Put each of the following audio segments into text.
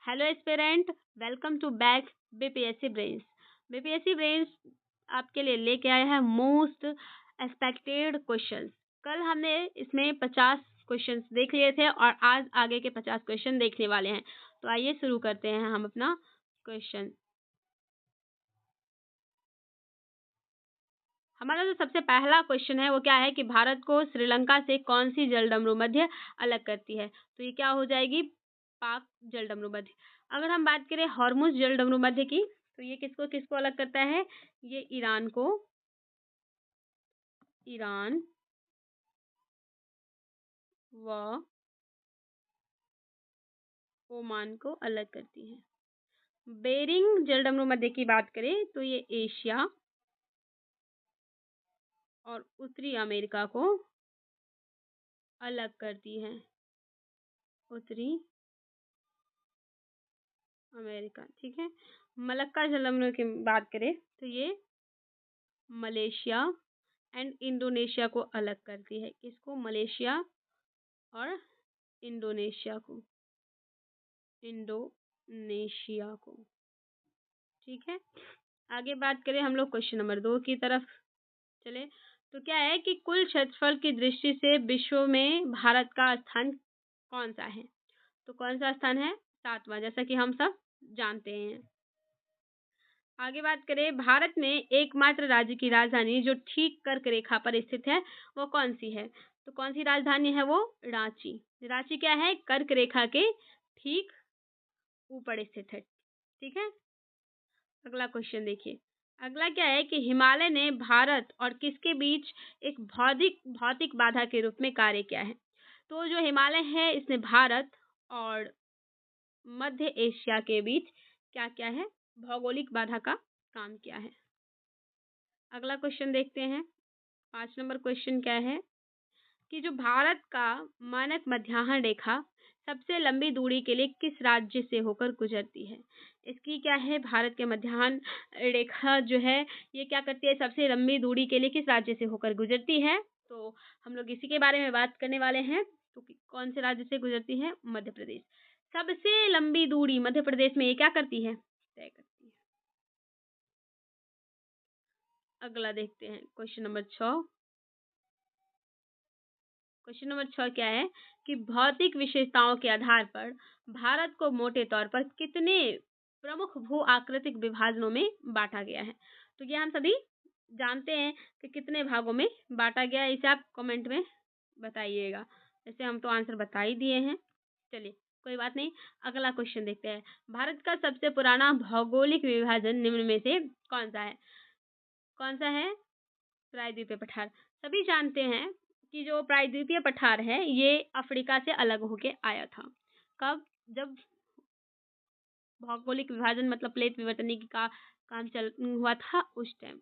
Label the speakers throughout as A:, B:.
A: Hello aspirant, welcome to back BPSC brains. BPSC brains आपके लिए लेके आया है मोस्ट एक्सपेक्टेड क्वेश्चंस। कल हमने इसमें 50 क्वेश्चंस देख लिए थे और आज आगे के 50 क्वेश्चन देखने वाले हैं। तो आइए शुरू करते हैं हम अपना क्वेश्चन। हमारा जो सबसे पहला क्वेश्चन है वो क्या है कि भारत को श्रीलंका से कौन सी जलडमरू मध्य अलग करती है। तो ये क्या हो जाएगी, पाक जलडमरू मध्य। अगर हम बात करें हॉर्मुज जलडमरू मध्य की, तो ये किसको किसको अलग करता है, ये ईरान को, ईरान व ओमान को अलग करती है। बेरिंग जलडमरू मध्य की बात करें तो ये एशिया और उत्तरी अमेरिका को अलग करती है। उत्तरी अमेरिका, ठीक है। मलक्का जलडमरू की बात करें तो ये मलेशिया एंड इंडोनेशिया को अलग करती है। किसको, मलेशिया और इंडोनेशिया को, इंडोनेशिया को, ठीक है। आगे बात करें हम लोग क्वेश्चन नंबर 2 की तरफ चले, तो क्या है कि कुल क्षेत्रफल की दृष्टि से विश्व में भारत का स्थान कौन सा है। तो कौन सा स्थान है, 7वां, जैसा कि हम सब जानते हैं। आगे बात करें, भारत में एकमात्र राज्य की राजधानी जो ठीक कर्क रेखा पर स्थित है वो कौन सी है। तो कौन सी राजधानी है वो, रांची। रांची क्या है, कर्क रेखा के ठीक ऊपर स्थित है, ठीक है। अगला क्वेश्चन देखिए, अगला क्या है कि हिमालय ने भारत और किसके बीच एक भौतिक भौतिक बाधा के रूप में कार्य किया है। तो जो हिमालय है इसने भारत और मध्य एशिया के बीच क्या क्या है, भौगोलिक बाधा का काम किया है। अगला क्वेश्चन देखते हैं, 5 नंबर क्वेश्चन क्या है कि जो भारत का मानक मध्याह्न रेखा सबसे लंबी दूरी के लिए किस राज्य से होकर गुजरती है। इसकी क्या है, भारत के मध्याह्न रेखा जो है ये क्या करती है, सबसे लंबी दूरी के लिए किस राज्य से होकर गुजरती है। तो हम लोग इसी के बारे में बात करने वाले हैं। तो कौन से राज्य से गुजरती है, मध्य प्रदेश। सबसे लंबी दूरी मध्य प्रदेश में ये क्या करती है, तय करती है। अगला देखते हैं क्वेश्चन नंबर 6। क्वेश्चन नंबर 6 क्या है कि भौतिक विशेषताओं के आधार पर भारत को मोटे तौर पर कितने प्रमुख भू आकृतिक विभाजनों में बांटा गया है। तो ये हम सभी जानते हैं कि कितने भागों में बांटा गया है, इसे आप कमेंट में बताइएगा। जैसे हम तो आंसर बता ही दिए हैं, चलिए कोई बात नहीं। अगला क्वेश्चन देखते हैं, भारत का सबसे पुराना भौगोलिक विभाजन निम्न में से कौन सा है। कौन सा है, प्रायद्वीपीय पठार। सभी जानते हैं कि जो प्रायद्वीपीय पठार है ये अफ्रीका से अलग होके आया था। कब, जब भौगोलिक विभाजन मतलब प्लेट विवर्तन का काम चल हुआ था उस टाइम।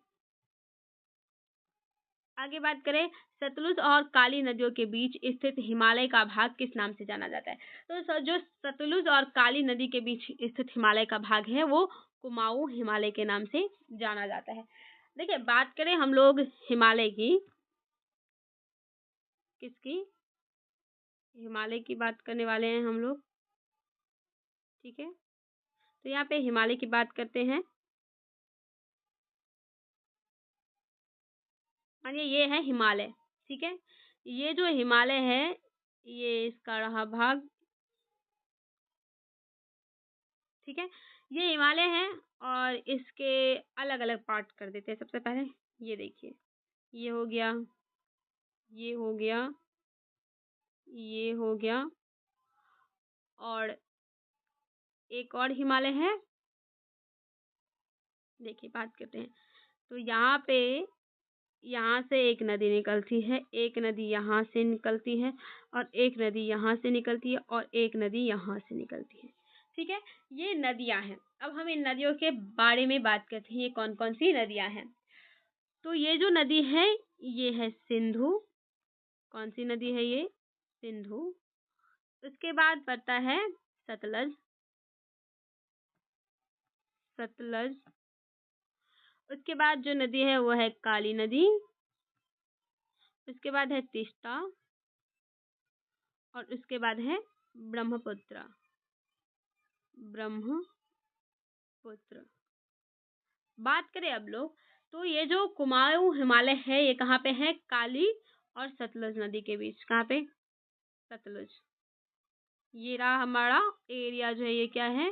A: आगे बात करें, सतलुज और काली नदियों के बीच स्थित हिमालय का भाग किस नाम से जाना जाता है। तो जो सतलुज और काली नदी के बीच स्थित हिमालय का भाग है वो कुमाऊं हिमालय के नाम से जाना जाता है। देखिए बात करें हम लोग हिमालय की, किसकी, हिमालय की बात करने वाले हैं हम लोग, ठीक है। तो यहाँ पे हिमालय की बात करते हैं। मानिए ये है हिमालय, ठीक है। ये जो हिमालय है ये इसका रहा भाग, ठीक है। ये हिमालय है और इसके अलग अलग पार्ट कर देते हैं। सबसे पहले ये देखिए, ये हो गया, ये हो गया, ये हो गया, और एक और हिमालय है। देखिए बात करते हैं, तो यहाँ पे, यहाँ से एक नदी निकलती है, एक नदी यहाँ से निकलती है, और एक नदी यहाँ से निकलती है, और एक नदी यहाँ से निकलती है, ठीक है। ये नदियाँ हैं। अब हम इन नदियों के बारे में बात करते हैं, ये कौन कौन सी नदियाँ हैं। तो ये जो नदी है ये है सिंधु। कौन सी नदी है ये, सिंधु। उसके बाद पड़ता है सतलज, सतलज। उसके बाद जो नदी है वो है काली नदी। उसके बाद है तीस्ता, और उसके बाद है ब्रह्मपुत्र। ब्रह्मपुत्र। बात करें अब लोग, तो ये जो कुमाऊं हिमालय है ये कहाँ पे है? काली और सतलुज नदी के बीच। कहाँ पे? सतलुज। ये रहा हमारा एरिया जो है, ये क्या है?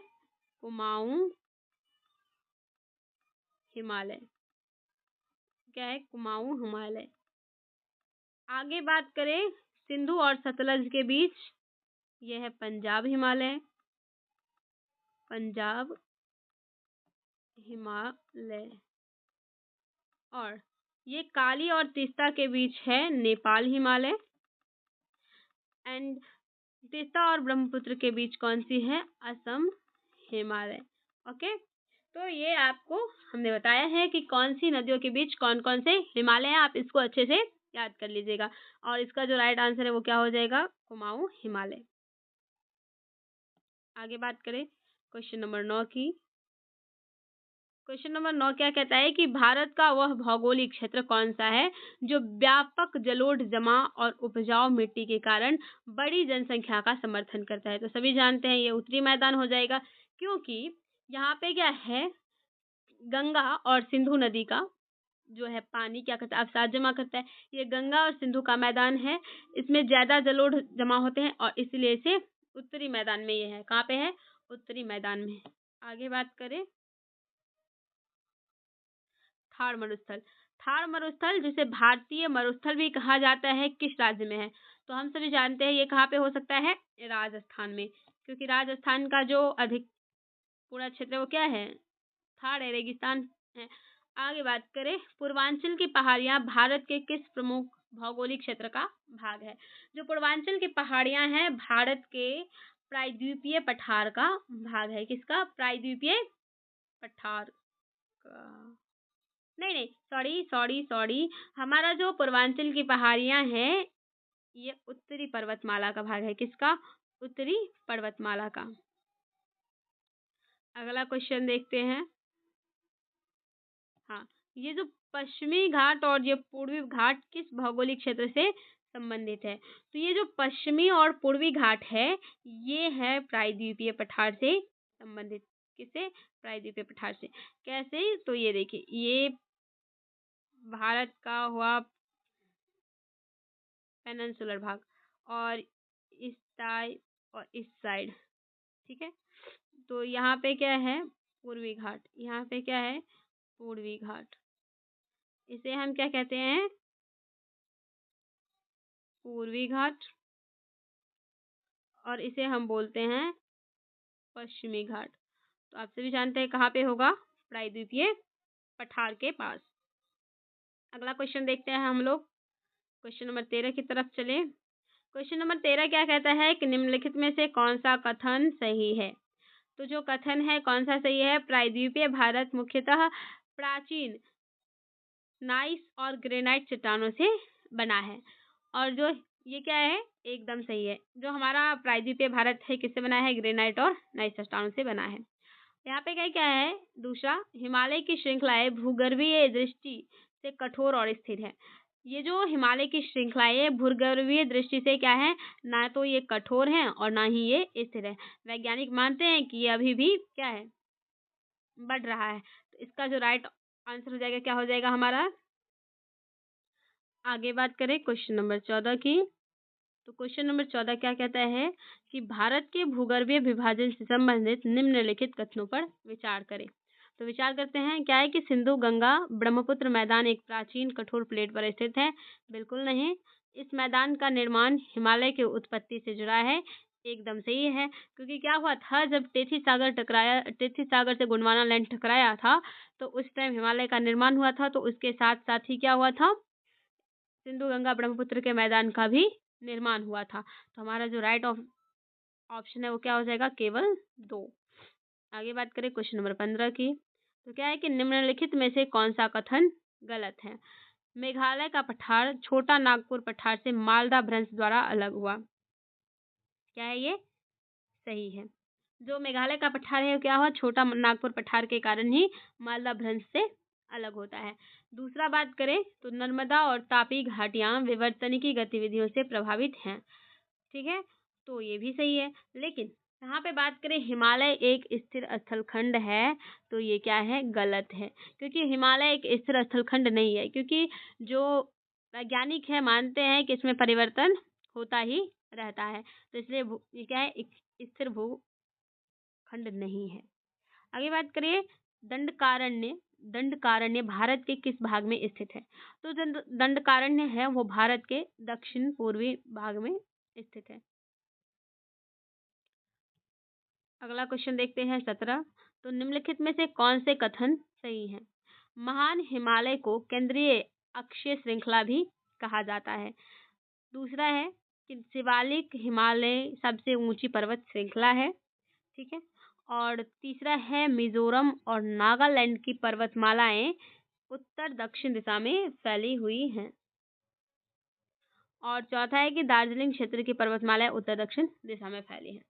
A: कुमाऊं हिमालय। क्या है? कुमाऊं हिमालय। आगे बात करें सिंधु और सतलज के बीच, ये है पंजाब हिमालय। पंजाब हिमालय। और ये काली और तीस्ता के बीच है नेपाल हिमालय। एंड तीस्ता और ब्रह्मपुत्र के बीच कौन सी है? असम हिमालय। ओके, तो ये आपको हमने बताया है कि कौन सी नदियों के बीच कौन कौन से हिमालय है। आप इसको अच्छे से याद कर लीजिएगा। और इसका जो राइट आंसर है वो क्या हो जाएगा? कुमाऊं हिमालय। आगे बात करें क्वेश्चन नंबर 9 की। क्वेश्चन नंबर 9 क्या कहता है कि भारत का वह भौगोलिक क्षेत्र कौन सा है जो व्यापक जलोढ़ जमा और उपजाऊ मिट्टी के कारण बड़ी जनसंख्या का समर्थन करता है? तो सभी जानते हैं ये उत्तरी मैदान हो जाएगा, क्योंकि यहाँ पे क्या है, गंगा और सिंधु नदी का जो है पानी क्या करता है? अवसाद जमा करता है। ये गंगा और सिंधु का मैदान है, इसमें ज्यादा जलोढ़ जमा होते हैं और इसलिए इसे उत्तरी मैदान में ये है। कहाँ पे है? उत्तरी मैदान में। आगे बात करें थार मरुस्थल। थार मरुस्थल जिसे भारतीय मरुस्थल भी कहा जाता है, किस राज्य में है? तो हम सभी जानते हैं ये कहाँ पे हो सकता है? राजस्थान में, क्योंकि राजस्थान का जो अधिक पूरा क्षेत्र वो क्या है? थार है, रेगिस्तान है। आगे बात करें पूर्वांचल की पहाड़ियां भारत के किस प्रमुख भौगोलिक क्षेत्र का भाग है? जो पूर्वांचल की पहाड़ियां हैं भारत के प्रायद्वीपीय पठार का भाग है। किसका? प्रायद्वीपीय पठार का। नहीं नहीं, सॉरी सॉरी सॉरी, हमारा जो पूर्वांचल की पहाड़ियां हैं ये उत्तरी पर्वतमाला का भाग है। किसका? उत्तरी पर्वतमाला का। अगला क्वेश्चन देखते हैं। हाँ, ये जो पश्चिमी घाट और ये पूर्वी घाट किस भौगोलिक क्षेत्र से संबंधित है? तो ये जो पश्चिमी और पूर्वी घाट है ये है प्रायद्वीपीय पठार से संबंधित। किससे? प्रायद्वीपीय पठार से। कैसे? तो ये देखिए, ये भारत का हुआ पेनिनसुलर भाग, और इस साइड और इस साइड, ठीक है। तो यहाँ पे क्या है? पूर्वी घाट। यहाँ पे क्या है? पूर्वी घाट। इसे हम क्या कहते हैं? पूर्वी घाट। और इसे हम बोलते हैं पश्चिमी घाट। तो आप सभी जानते हैं कहाँ पे होगा? प्रायद्वीपीय पठार के पास। अगला क्वेश्चन देखते हैं हम लोग। क्वेश्चन नंबर 13 की तरफ चले। क्वेश्चन नंबर 13 क्या कहता है कि निम्नलिखित में से कौन सा कथन सही है? तो जो कथन है कौन सा सही है? प्रायद्वीपीय भारत मुख्यतः प्राचीन नाइस और ग्रेनाइट चट्टानों से बना है। और जो ये क्या है? एकदम सही है। जो हमारा प्रायद्वीपीय भारत है किससे बना है? ग्रेनाइट और नाइस चट्टानों से बना है। यहाँ पे क्या क्या है? दूसरा, हिमालय की श्रृंखलाएं भूगर्भीय दृष्टि से कठोर और स्थिर है। ये जो हिमालय की श्रृंखलाएं भूगर्भीय दृष्टि से क्या है? ना तो ये कठोर हैं और ना ही ये स्थिर है। वैज्ञानिक मानते हैं कि ये अभी भी क्या है? बढ़ रहा है। तो इसका जो राइट आंसर हो जाएगा क्या हो जाएगा हमारा? आगे बात करें क्वेश्चन नंबर 14 की। तो क्वेश्चन नंबर 14 क्या कहता है कि भारत के भूगर्भीय विभाजन से संबंधित निम्नलिखित कथनों पर विचार करें। तो विचार करते हैं। क्या है कि सिंधु गंगा ब्रह्मपुत्र मैदान एक प्राचीन कठोर प्लेट पर स्थित है? बिल्कुल नहीं। इस मैदान का निर्माण हिमालय की उत्पत्ति से जुड़ा है? एकदम सही है, क्योंकि क्या हुआ था जब टेथी सागर से गोंडवाना लैंड टकराया था तो उस टाइम हिमालय का निर्माण हुआ था। तो उसके साथ साथ ही क्या हुआ था? सिंधु गंगा ब्रह्मपुत्र के मैदान का भी निर्माण हुआ था। तो हमारा जो राइट ऑप्शन है वो क्या हो जाएगा? केवल 2। आगे बात करें क्वेश्चन नंबर 15 की। तो क्या है कि निम्नलिखित में से कौन सा कथन गलत है? मेघालय का पठार छोटा नागपुर पठार से मालदा भ्रंश द्वारा अलग हुआ। क्या है ये? सही है। जो मेघालय का पठार है वो क्या हुआ? छोटा नागपुर पठार के कारण ही मालदा भ्रंश से अलग होता है। दूसरा बात करें तो नर्मदा और तापी घाटियां विवर्तनिकी गतिविधियों से प्रभावित हैं। ठीक है, तो ये भी सही है। लेकिन यहाँ पे बात करें हिमालय एक स्थिर स्थलखंड है, तो ये क्या है, गलत है, क्योंकि हिमालय एक स्थिर स्थलखंड नहीं है, क्योंकि जो वैज्ञानिक है मानते हैं कि इसमें परिवर्तन होता ही रहता है, तो इसलिए ये क्या है, एक स्थिर भूखंड नहीं है। आगे बात करिए, दंडकारण्य। दंडकारण्य भारत के किस भाग में स्थित है? तो जो दंडकारण्य है वो भारत के दक्षिण पूर्वी भाग में स्थित है। अगला क्वेश्चन देखते हैं 17। तो निम्नलिखित में से कौन से कथन सही है? महान हिमालय को केंद्रीय अक्षीय श्रृंखला भी कहा जाता है। दूसरा है कि शिवालिक हिमालय सबसे ऊंची पर्वत श्रृंखला है, ठीक है। और तीसरा है मिजोरम और नागालैंड की पर्वतमालाएं उत्तर दक्षिण दिशा में फैली हुई हैं। और चौथा है कि दार्जिलिंग क्षेत्र की पर्वतमालाएं उत्तर दक्षिण दिशा में फैली हैं।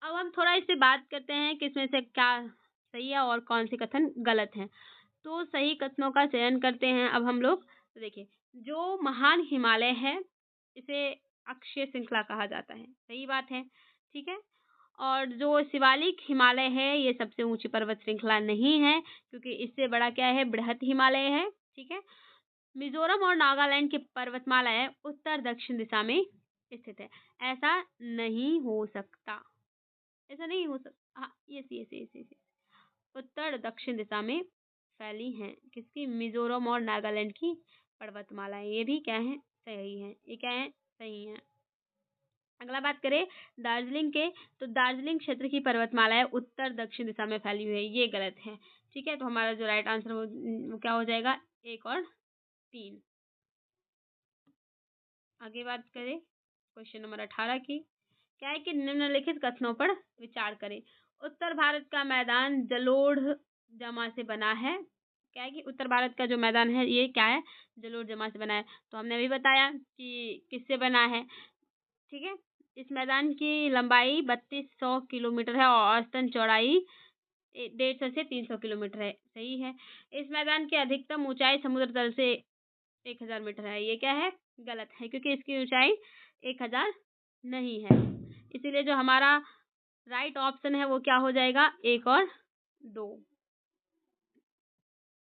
A: अब हम थोड़ा इस पे बात करते हैं कि इसमें से क्या सही है और कौन से कथन गलत हैं। तो सही कथनों का चयन करते हैं अब हम लोग। तो देखिए, जो महान हिमालय है इसे अक्षीय श्रृंखला कहा जाता है, सही बात है, ठीक है। और जो शिवालिक हिमालय है ये सबसे ऊंची पर्वत श्रृंखला नहीं है, क्योंकि इससे बड़ा क्या है, बृहत हिमालय है, ठीक है। मिजोरम और नागालैंड की पर्वतमालाएं उत्तर दक्षिण दिशा में स्थित है, ऐसा नहीं हो सकता, ऐसा नहीं हो सकता। हाँ, ये उत्तर दक्षिण दिशा में फैली हैं, किसकी, मिजोरम और नागालैंड की पर्वतमालाएं, ये भी क्या है, सही है, ये क्या है, सही है। अगला बात करें दार्जिलिंग के, तो दार्जिलिंग क्षेत्र की पर्वतमालाएं उत्तर दक्षिण दिशा में फैली हुई है, ये गलत है, ठीक है। तो हमारा जो राइट आंसर वो क्या हो जाएगा, 1 और 3। आगे बात करें क्वेश्चन नंबर 18 की, क्या है कि निम्नलिखित कथनों पर विचार करें। उत्तर भारत का मैदान जलोढ़ जमा से बना है। क्या है कि उत्तर भारत का जो मैदान है ये क्या है, जलोढ़ जमा से बना है। तो हमने अभी बताया कि किससे बना है, ठीक है। इस मैदान की लंबाई 3200 किलोमीटर है और औसतन चौड़ाई 150 से 300 किलोमीटर है, सही है। इस मैदान की अधिकतम ऊंचाई समुद्र तल से 1000 मीटर है, ये क्या है, गलत है, क्योंकि इसकी ऊंचाई 1000 नहीं है। इसीलिए जो हमारा राइट ऑप्शन है वो क्या हो जाएगा, 1 और 2।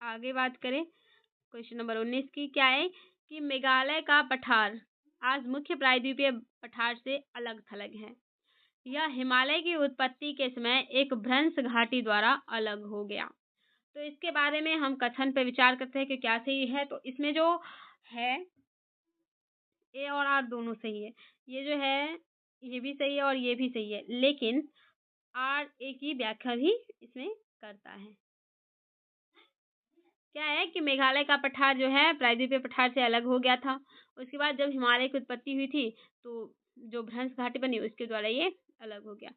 A: आगे बात करें क्वेश्चन नंबर 19 की, क्या है कि मेघालय का पठार आज मुख्य प्रायद्वीपीय पठार से अलग थलग है। यह हिमालय की उत्पत्ति के समय एक भ्रंश घाटी द्वारा अलग हो गया। तो इसके बारे में हम कथन पे विचार करते हैं कि क्या सही है। तो इसमें जो है ए और आर दोनों सही है, ये जो है ये भी सही है और ये भी सही है, लेकिन आर ए की व्याख्या भी इसमें करता है। क्या है कि मेघालय का पठार जो है प्रायद्वीपीय पठार से अलग हो गया था। उसके बाद जब हिमालय की उत्पत्ति हुई थी तो जो भ्रंश घाटी बनी उसके द्वारा ये अलग हो गया।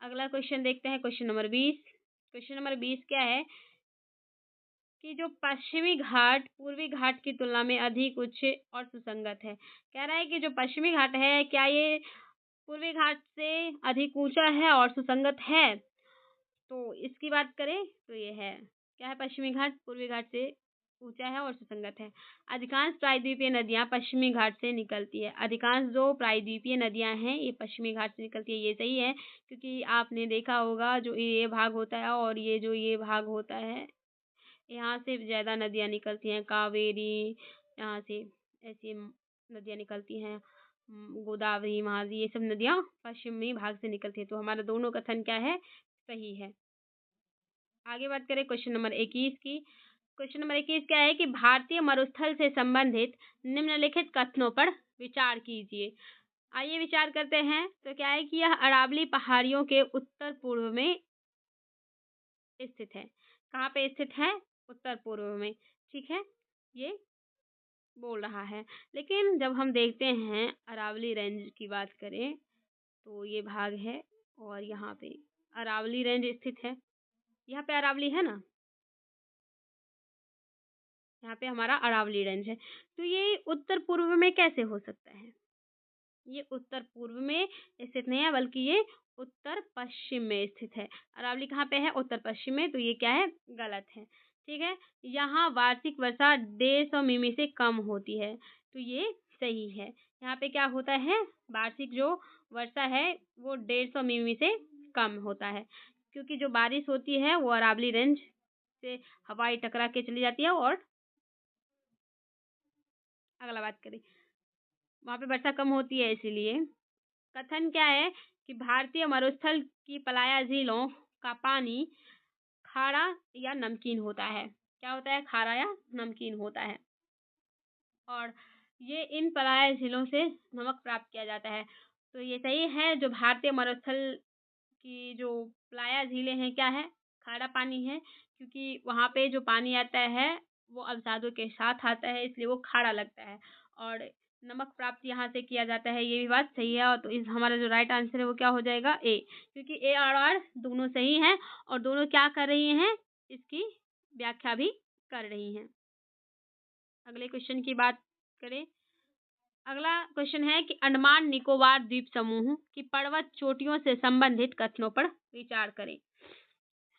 A: अगला क्वेश्चन देखते हैं, क्वेश्चन नंबर 20। क्वेश्चन नंबर 20 क्या है कि जो पश्चिमी घाट पूर्वी घाट की तुलना में अधिक उच्च और सुसंगत है। कह रहा है कि जो पश्चिमी घाट है क्या ये पूर्वी घाट से अधिक ऊंचा है और सुसंगत है। तो इसकी बात करें तो ये है, क्या है, पश्चिमी घाट पूर्वी घाट से ऊंचा है और सुसंगत है। अधिकांश प्रायद्वीपीय नदियां पश्चिमी घाट से निकलती है। अधिकांश जो प्रायद्वीपीय नदियां हैं ये पश्चिमी घाट से निकलती है, ये सही है, क्योंकि आपने देखा होगा जो ये भाग होता है और ये जो ये भाग होता है यहाँ से ज़्यादा नदियाँ निकलती हैं, कावेरी यहाँ से ऐसी नदियाँ निकलती हैं, गोदावरी, महानदी, ये सब नदियाँ पश्चिमी भाग से निकलती हैं। तो हमारा दोनों कथन क्या है, सही है। आगे बात करें क्वेश्चन नंबर 21 की। क्वेश्चन नंबर 21 क्या है कि भारतीय मरुस्थल से संबंधित निम्नलिखित कथनों पर विचार कीजिए। आइए विचार करते हैं। तो क्या है कि यह अरावली पहाड़ियों के उत्तर पूर्व में स्थित है। कहाँ पे स्थित है, उत्तर पूर्व में, ठीक है, ये बोल रहा है। लेकिन जब हम देखते हैं अरावली रेंज की बात करें तो ये भाग है और यहाँ पे अरावली रेंज स्थित है। यहाँ पे अरावली है ना, यहाँ पे हमारा अरावली रेंज है। तो ये उत्तर पूर्व में कैसे हो सकता है, ये उत्तर पूर्व में स्थित नहीं है बल्कि ये उत्तर पश्चिम में स्थित है। अरावली कहाँ पे है, उत्तर पश्चिम में, तो ये क्या है, गलत है, ठीक है। यहाँ वार्षिक वर्षा 150 मिमी से कम होती है, तो ये सही है। यहाँ पे क्या होता है, वार्षिक जो वर्षा है वो 150 मिमी से कम होता है, क्योंकि जो बारिश होती है वो अरावली रेंज से हवाई टकरा के चली जाती है और अगला बात करें, वहाँ पे वर्षा कम होती है इसीलिए। कथन क्या है कि भारतीय मरुस्थल की पलाया झीलों का पानी खारा या नमकीन होता है। क्या होता है? खारा या नमकीन होता है। और ये इन पलाया झीलों से नमक प्राप्त किया जाता है। तो ये सही है। जो भारतीय मरुस्थल की जो पलाया झीलें हैं क्या है? खारा पानी है, क्योंकि वहाँ पे जो पानी आता है वो अवसादों के साथ आता है, इसलिए वो खारा लगता है और नमक प्राप्त यहाँ से किया जाता है। ये भी बात सही है। और तो इस हमारा जो राइट आंसर है वो क्या हो जाएगा? ए, क्योंकि ए और आर दोनों सही हैं और दोनों क्या कर रही हैं? इसकी व्याख्या भी कर रही हैं। अगले क्वेश्चन की बात करें। अगला क्वेश्चन है कि अंडमान निकोबार द्वीप समूह की पर्वत चोटियों से संबंधित कथनों पर विचार करें।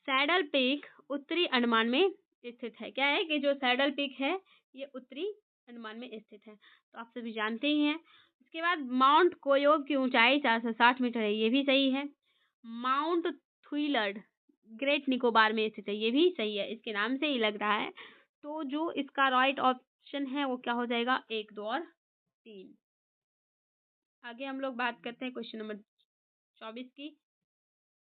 A: सैडल पीक उत्तरी अंडमान में स्थित है। क्या है कि जो सैडल पीक है ये उत्तरी अंडमान में स्थित है, तो आप सभी जानते ही हैं। इसके बाद माउंट कोयोब की ऊंचाई 460 मीटर है, ये भी सही है। माउंट थुइलर्ड ग्रेट निकोबार में स्थित है, ये भी सही है, इसके नाम से ही लग रहा है। तो जो इसका राइट ऑप्शन है वो क्या हो जाएगा? 1, 2 और 3। आगे हम लोग बात करते हैं क्वेश्चन नंबर 24 की।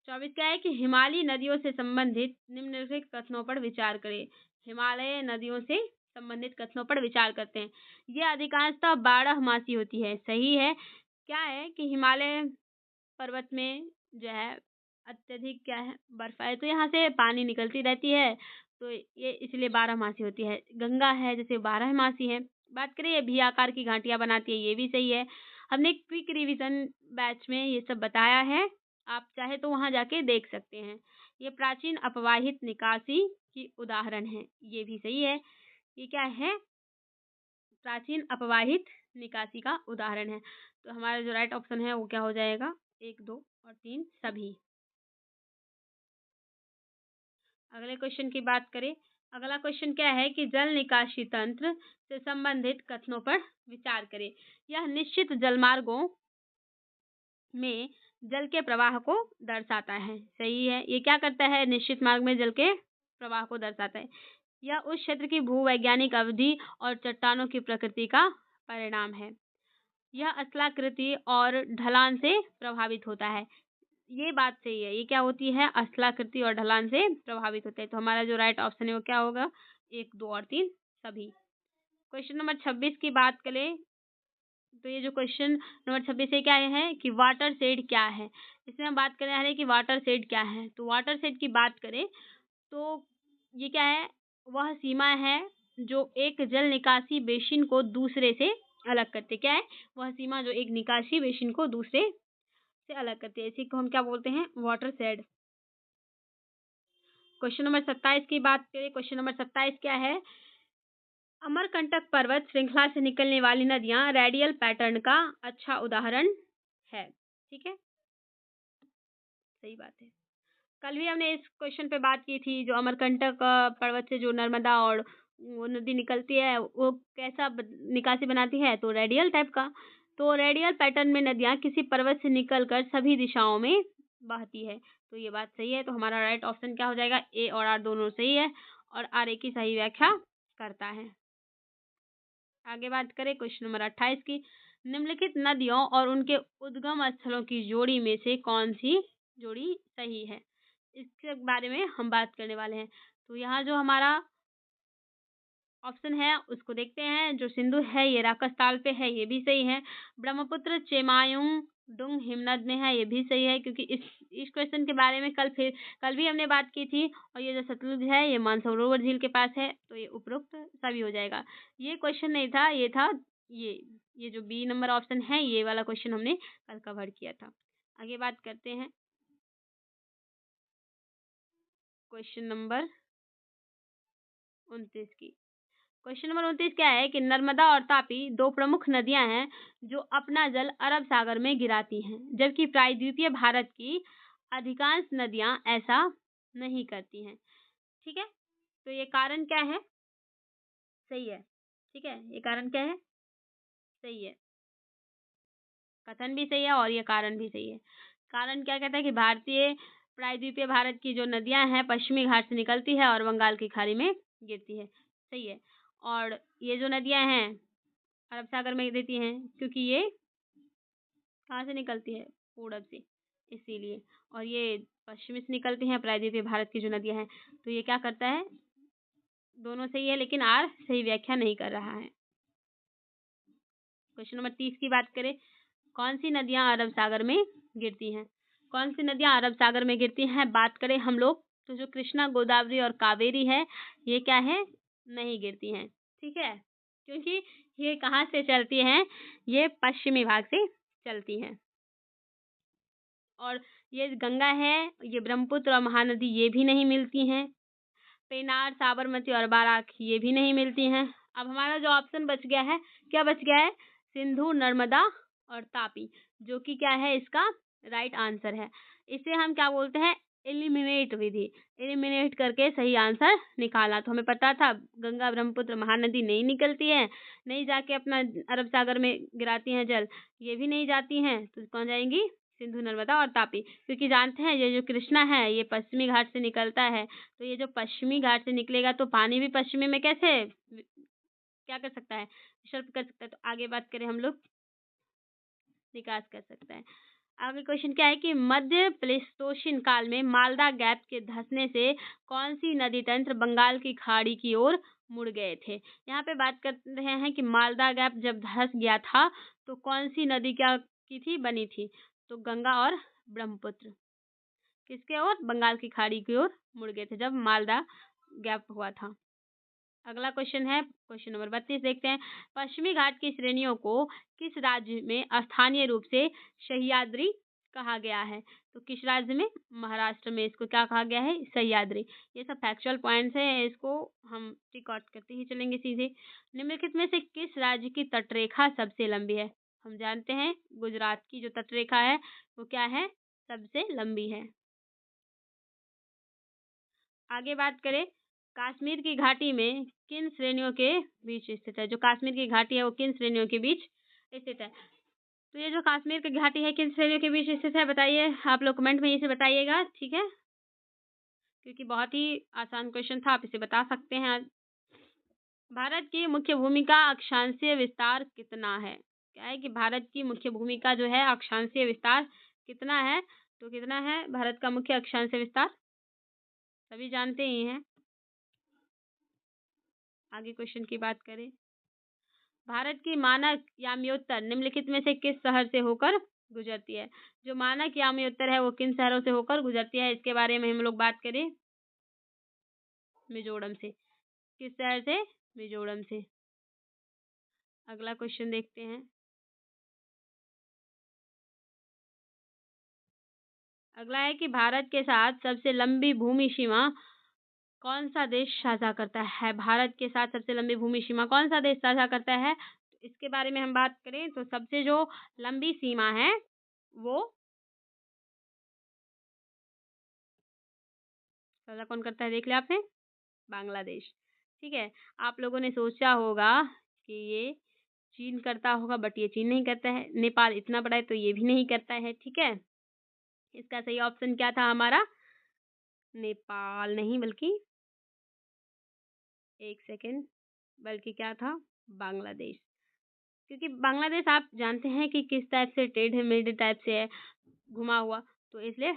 A: 24 क्या है कि हिमालयी नदियों से संबंधित निम्नलिखित कथनों पर विचार करें। हिमालय नदियों से संबंधित कथनों पर विचार करते हैं। यह अधिकांशतः 12 मासी होती है। सही है। क्या है कि हिमालय पर्वत में जो है अत्यधिक क्या है? बर्फ है, तो यहाँ से पानी निकलती रहती है, तो ये इसलिए 12 मासी होती है। गंगा है जैसे 12 मासी है। बात करें ये भी आकार की घाटियां बनाती है, ये भी सही है। हमने क्विक रिवीजन बैच में ये सब बताया है, आप चाहे तो वहां जाके देख सकते हैं। ये प्राचीन अपवाहित निकासी की उदाहरण है, ये भी सही है। ये क्या है? प्राचीन अपवाहित निकासी का उदाहरण है। तो हमारा जो राइट ऑप्शन है वो क्या हो जाएगा? 1, 2 और 3 सभी। अगले क्वेश्चन की बात करें। अगला क्वेश्चन क्या है कि जल निकासी तंत्र से संबंधित कथनों पर विचार करें। यह निश्चित जलमार्गों में जल के प्रवाह को दर्शाता है। सही है। ये क्या करता है? निश्चित मार्ग में जल के प्रवाह को दर्शाता है। यह उस क्षेत्र की भूवैज्ञानिक अवधि और चट्टानों की प्रकृति का परिणाम है। यह स्थलाकृति और ढलान से प्रभावित होता है। ये बात सही है। ये क्या होती है? स्थलाकृति और ढलान से प्रभावित होते हैं। तो हमारा जो राइट ऑप्शन है वो क्या होगा? 1, 2 और 3 सभी। क्वेश्चन नंबर 26 की बात करें तो ये जो क्वेश्चन नंबर 26 है क्या है कि वाटर शेड क्या है। इसमें हम बात कर रहे हैं कि वाटर शेड क्या है। तो वाटर शेड की बात करें तो ये क्या है? वह सीमा है जो एक जल निकासी बेसिन को दूसरे से अलग करते। क्या है? वह सीमा जो एक निकासी बेसिन को दूसरे से अलग करती है, इसी को हम क्या बोलते हैं? Water shade. क्वेश्चन नंबर 27 की बात करें। क्वेश्चन नंबर 27 क्या है? अमरकंटक पर्वत श्रृंखला से निकलने वाली नदियां रेडियल पैटर्न का अच्छा उदाहरण है। ठीक है, सही बात है। कल भी हमने इस क्वेश्चन पे बात की थी, जो अमरकंटक पर्वत से जो नर्मदा और वो नदी निकलती है वो कैसा निकासी बनाती है? तो रेडियल टाइप का। तो रेडियल पैटर्न में नदियां किसी पर्वत से निकलकर सभी दिशाओं में बहती है। तो ये बात सही है। तो हमारा राइट ऑप्शन क्या हो जाएगा? ए और आर दोनों सही है और आर ए की सही व्याख्या करता है। आगे बात करें क्वेश्चन नंबर 28 की। निम्नलिखित नदियों और उनके उद्गम स्थलों की जोड़ी में से कौन सी जोड़ी सही है? इसके बारे में हम बात करने वाले हैं। तो यहाँ जो हमारा ऑप्शन है उसको देखते हैं। जो सिंधु है ये राकस पे है, ये भी सही है। ब्रह्मपुत्र चेमायुंग डुंग हिमनद में है, ये भी सही है, क्योंकि इस क्वेश्चन के बारे में कल भी हमने बात की थी। और ये जो सतलुज है ये मानसरोवर झील के पास है, तो ये उपरोक्त सभी हो जाएगा। ये क्वेश्चन नहीं था, ये था ये जो बी नंबर ऑप्शन है, ये वाला क्वेश्चन हमने कल कवर किया था। आगे बात करते हैं क्वेश्चन नंबर 29 की। क्वेश्चन नंबर 29 क्या है कि नर्मदा और तापी दो प्रमुख नदियां हैं जो अपना जल अरब सागर में गिराती हैं, जबकि प्रायद्वीपीय भारत की अधिकांश नदियां ऐसा नहीं करती हैं। ठीक है, तो ये कारण क्या है? सही है। ठीक है, ये कारण क्या है? सही है। कथन भी सही है और ये कारण भी सही है। कारण क्या कहता है कि भारतीय प्रायद्वीपीय भारत की जो नदियां हैं पश्चिमी घाट से निकलती है और बंगाल की खाड़ी में गिरती है। सही है। और ये जो नदियां हैं अरब सागर में देती हैं, क्योंकि ये कहाँ से निकलती है, पूरब से, इसीलिए। और ये पश्चिमी से निकलती हैं प्रायद्वीपीय भारत की जो नदियां हैं। तो ये क्या करता है, दोनों सही है, लेकिन आर सही व्याख्या नहीं कर रहा है। क्वेश्चन नंबर 30 की बात करें, कौन सी नदियां अरब सागर में गिरती हैं? कौन सी नदियां अरब सागर में गिरती हैं? बात करें हम लोग तो जो कृष्णा, गोदावरी और कावेरी है, ये क्या है, नहीं गिरती हैं। ठीक है, क्योंकि ये कहाँ से चलती हैं, ये पश्चिमी भाग से चलती हैं। और ये गंगा है, ये ब्रह्मपुत्र और महानदी, ये भी नहीं मिलती हैं। पेनार, साबरमती और बाराक, ये भी नहीं मिलती हैं। अब हमारा जो ऑप्शन बच गया है, क्या बच गया है, सिंधु, नर्मदा और तापी, जो कि क्या है, इसका राइट आंसर है। इसे हम क्या बोलते हैं, एलिमिनेट विधि। एलिमिनेट करके सही आंसर निकालना। तो हमें पता था गंगा, ब्रह्मपुत्र, महानदी नहीं निकलती है, नहीं जाके अपना अरब सागर में गिराती हैं जल, ये भी नहीं जाती हैं, तो कौन जाएंगी, सिंधु, नर्मदा और तापी। क्योंकि जानते हैं ये जो कृष्णा है ये पश्चिमी घाट से निकलता है, तो ये जो पश्चिमी घाट से निकलेगा तो पानी भी पश्चिमी में कैसे क्या कर सकता है, विसर्ग कर सकता है। तो आगे बात करें हम लोग, विकास कर सकता है। आगे क्वेश्चन क्या है कि मध्य प्लेस्टोसीन काल में मालदा गैप के धंसने से कौन सी नदी तंत्र बंगाल की खाड़ी की ओर मुड़ गए थे? यहाँ पे बात कर रहे हैं कि मालदा गैप जब धंस गया था तो कौन सी नदी क्या की थी, बनी थी? तो गंगा और ब्रह्मपुत्र किसके ओर, बंगाल की खाड़ी की ओर मुड़ गए थे जब मालदा गैप हुआ था। अगला क्वेश्चन है क्वेश्चन नंबर 32, देखते हैं। पश्चिमी घाट की श्रेणियों को किस राज्य में स्थानीय रूप से सह्याद्री कहा गया है? तो किस राज्य में, महाराष्ट्र में इसको क्या कहा गया है, सह्याद्री। ये सब फैक्चुअल पॉइंट्स हैं, इसको हम रिकॉर्ड करते ही चलेंगे सीधे। निम्नलिखित में से किस राज्य की तटरेखा सबसे लंबी है? हम जानते हैं गुजरात की जो तटरेखा है वो क्या है, सबसे लंबी है। आगे बात करें, कश्मीर की घाटी में किन श्रेणियों के बीच स्थित है? जो कश्मीर की घाटी है वो किन श्रेणियों के बीच स्थित है? तो ये जो कश्मीर की घाटी है किन श्रेणियों के बीच स्थित है, बताइए आप लोग कमेंट में इसे बताइएगा, ठीक है, क्योंकि बहुत ही आसान क्वेश्चन था, आप इसे बता सकते हैं। भारत की मुख्य भूमिका अक्षांशीय विस्तार कितना है? क्या है कि भारत की मुख्य भूमिका जो है अक्षांशीय विस्तार कितना है? तो कितना है भारत का मुख्य अक्षांशीय विस्तार, सभी जानते ही हैं। आगे क्वेश्चन की बात करें, भारत की मानक याम्योत्तर निम्नलिखित में से किस शहर से होकर गुजरती है? जो मानक याम्योत्तर है वो किन शहरों से होकर गुजरती है, इसके बारे में हम लोग बात करें, मिजोरम से। किस शहर से, मिजोरम से। अगला क्वेश्चन देखते हैं। अगला है कि भारत के साथ सबसे लंबी भूमि सीमा कौन सा देश साझा करता है? भारत के साथ सबसे लंबी भूमि सीमा कौन सा देश साझा करता है? इसके बारे में हम बात करें तो सबसे जो लंबी सीमा है वो साझा कौन करता है, देख लिया आपने, बांग्लादेश। ठीक है, आप लोगों ने सोचा होगा कि ये चीन करता होगा, बट ये चीन नहीं करता है। नेपाल इतना बड़ा है तो ये भी नहीं करता है। ठीक है, इसका सही ऑप्शन क्या था हमारा, नेपाल नहीं, बल्कि एक सेकेंड, बल्कि क्या था, बांग्लादेश। क्योंकि बांग्लादेश आप जानते हैं कि किस टाइप से टेढ़े मेढ़े टाइप से है, घुमा हुआ, तो इसलिए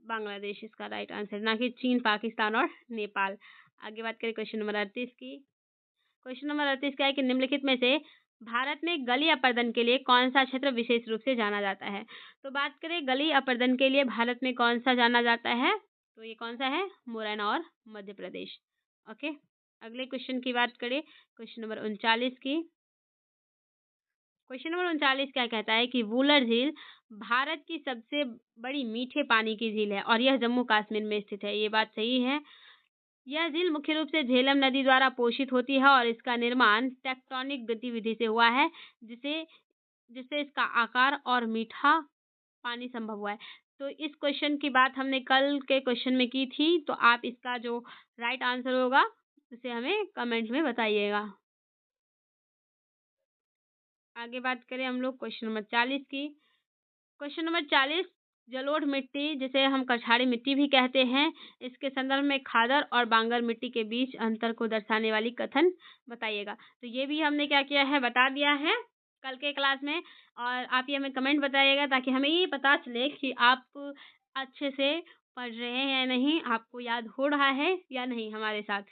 A: बांग्लादेश इसका राइट आंसर, ना कि चीन, पाकिस्तान और नेपाल। आगे बात करें क्वेश्चन नंबर 38 की। क्वेश्चन नंबर 38 क्या है कि निम्नलिखित में से भारत में गली अपर्दन के लिए कौन सा क्षेत्र विशेष रूप से जाना जाता है? तो बात करें गली अपर्दन के लिए भारत में कौन सा जाना जाता है, तो ये कौन सा है, मुरैना और मध्य प्रदेश। ओके, अगले क्वेश्चन की बात करें, क्वेश्चन नंबर 39 की। क्वेश्चन नंबर 39 क्या कहता है कि वुलर झील भारत की सबसे बड़ी मीठे पानी की झील है और यह जम्मू कश्मीर में स्थित है। ये बात सही है। यह झील मुख्य रूप से झेलम नदी द्वारा पोषित होती है और इसका निर्माण टेक्टोनिक गतिविधि से हुआ है, जिसे जिससे इसका आकार और मीठा पानी संभव हुआ है। तो इस क्वेश्चन की बात हमने कल के क्वेश्चन में की थी, तो आप इसका जो राइट आंसर होगा उसे हमें कमेंट में बताइएगा। आगे बात करें हम लोग क्वेश्चन नंबर 40 की। क्वेश्चन नंबर 40 जलोढ़ मिट्टी, जिसे हम कछाड़ी मिट्टी भी कहते हैं, इसके संदर्भ में खादर और बांगर मिट्टी के बीच अंतर को दर्शाने वाली कथन बताइएगा। तो ये भी हमने क्या किया है, बता दिया है कल के क्लास में। और आप ये हमें कमेंट बताइएगा ताकि हमें ये पता चले कि आप अच्छे से पढ़ रहे हैं या नहीं, आपको याद हो रहा है या नहीं हमारे साथ।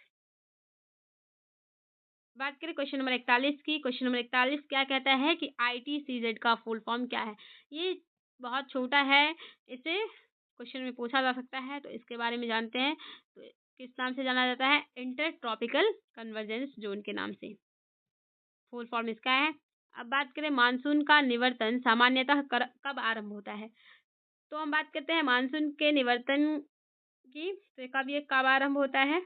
A: बात करें क्वेश्चन नंबर 41 की। क्वेश्चन नंबर 41 क्या कहता है कि ITCZ का फुल फॉर्म क्या है। ये बहुत छोटा है, इसे क्वेश्चन में पूछा जा सकता है, तो इसके बारे में जानते हैं। तो किस नाम से जाना जाता है, इंटर ट्रॉपिकल कन्वर्जेंस जोन के नाम से फुल फॉर्म इसका है। अब बात करें मानसून का निवर्तन सामान्यतः कब आरंभ होता है। तो हम बात करते हैं मानसून के निवर्तन की, तो कब आरंभ होता है,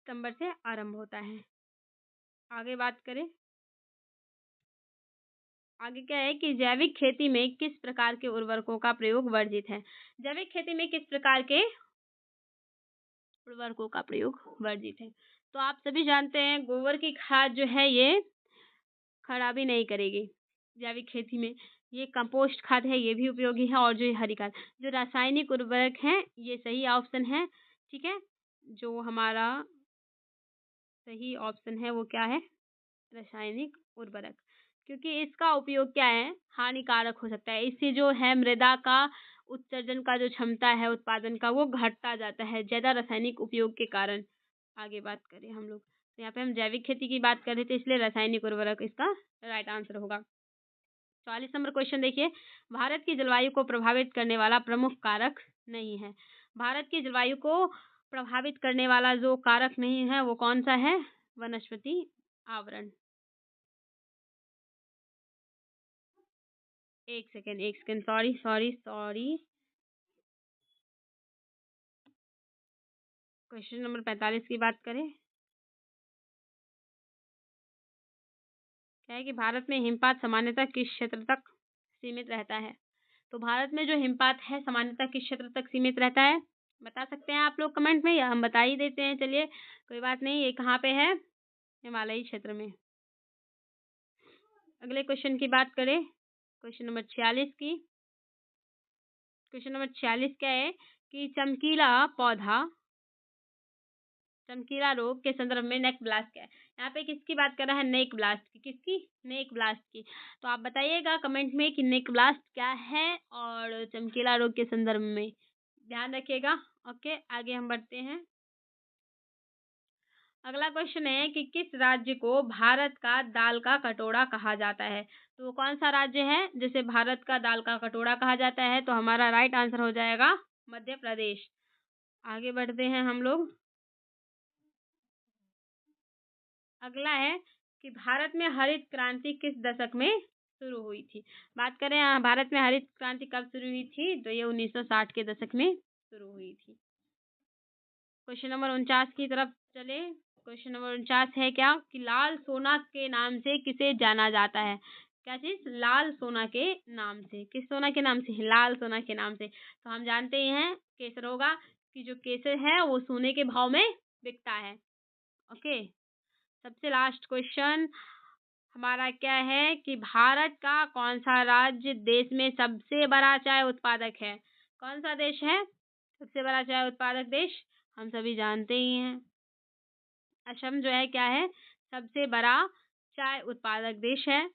A: सितंबर से आरंभ होता है। आगे बात करें, आगे क्या है कि जैविक खेती में किस प्रकार के उर्वरकों का प्रयोग वर्जित है। जैविक खेती में किस प्रकार के उर्वरकों का प्रयोग वर्जित है। तो आप सभी जानते हैं गोबर की खाद जो है ये खराबी नहीं करेगी जैविक खेती में। ये कंपोस्ट खाद है, ये भी उपयोगी है। और जो ये हरी खाद, जो रासायनिक उर्वरक हैं, ये सही ऑप्शन है। ठीक है, जो हमारा सही ऑप्शन है वो क्या है, रासायनिक उर्वरक। क्योंकि इसका उपयोग क्या है, हानिकारक हो सकता है। इससे जो है मृदा का उत्सर्जन का जो क्षमता है उत्पादन का, वो घटता जाता है ज़्यादा रासायनिक उपयोग के कारण। आगे बात करें हम लोग, तो यहाँ पे हम जैविक खेती की बात कर रहे थे, इसलिए रासायनिक उर्वरक इसका राइट आंसर होगा। 44 नंबर क्वेश्चन देखिए, भारत की जलवायु को प्रभावित करने वाला प्रमुख कारक नहीं है। भारत की जलवायु को प्रभावित करने वाला जो कारक नहीं है वो कौन सा है, वनस्पति आवरण। एक second, sorry sorry sorry. Question number 45 की बात करें, क्या है कि भारत में हिमपात सामान्यतः किस क्षेत्र तक सीमित रहता है। तो भारत में जो हिमपात है सामान्यतः किस क्षेत्र तक सीमित रहता है, बता सकते हैं आप लोग कमेंट में, या हम बता ही देते हैं। चलिए कोई बात नहीं, ये कहाँ पे है, हिमालयी क्षेत्र में। अगले क्वेश्चन की बात करें, क्वेश्चन नंबर 46 की। क्वेश्चन नंबर 46 क्या है कि चमकीला रोग के संदर्भ में नेक ब्लास्ट क्या है। यहाँ पे किसकी बात कर रहा है, नेक ब्लास्ट की। किसकी, नेक ब्लास्ट की। तो आप बताइएगा कमेंट में कि नेक ब्लास्ट क्या है और चमकीला रोग के संदर्भ में ध्यान रखिएगा। ओके, आगे हम बढ़ते हैं। अगला क्वेश्चन है कि किस राज्य को भारत का दाल का कटोरा कहा जाता है। तो वो कौन सा राज्य है जिसे भारत का दाल का कटोरा कहा जाता है। तो हमारा राइट आंसर हो जाएगा मध्य प्रदेश। आगे बढ़ते हैं हम लोग। अगला है कि भारत में हरित क्रांति किस दशक में शुरू हुई थी। बात करें भारत में हरित क्रांति कब शुरू हुई थी, तो ये 1960 के दशक में शुरू हुई थी। क्वेश्चन नंबर 49 की तरफ चले। क्वेश्चन नंबर 49 है क्या कि लाल सोना के नाम से किसे जाना जाता है। क्या चीज, लाल सोना के नाम से। किस सोना के नाम से, लाल सोना के नाम से। तो हम जानते ही हैं केसर होगा, कि जो केसर है वो सोने के भाव में बिकता है। ओके, सबसे लास्ट क्वेश्चन हमारा क्या है कि भारत का कौन सा राज्य देश में सबसे बड़ा चाय उत्पादक है। कौन सा देश है सबसे बड़ा चाय उत्पादक देश, हम सभी जानते ही हैं, असम जो है क्या है, सबसे बड़ा चाय उत्पादक देश है।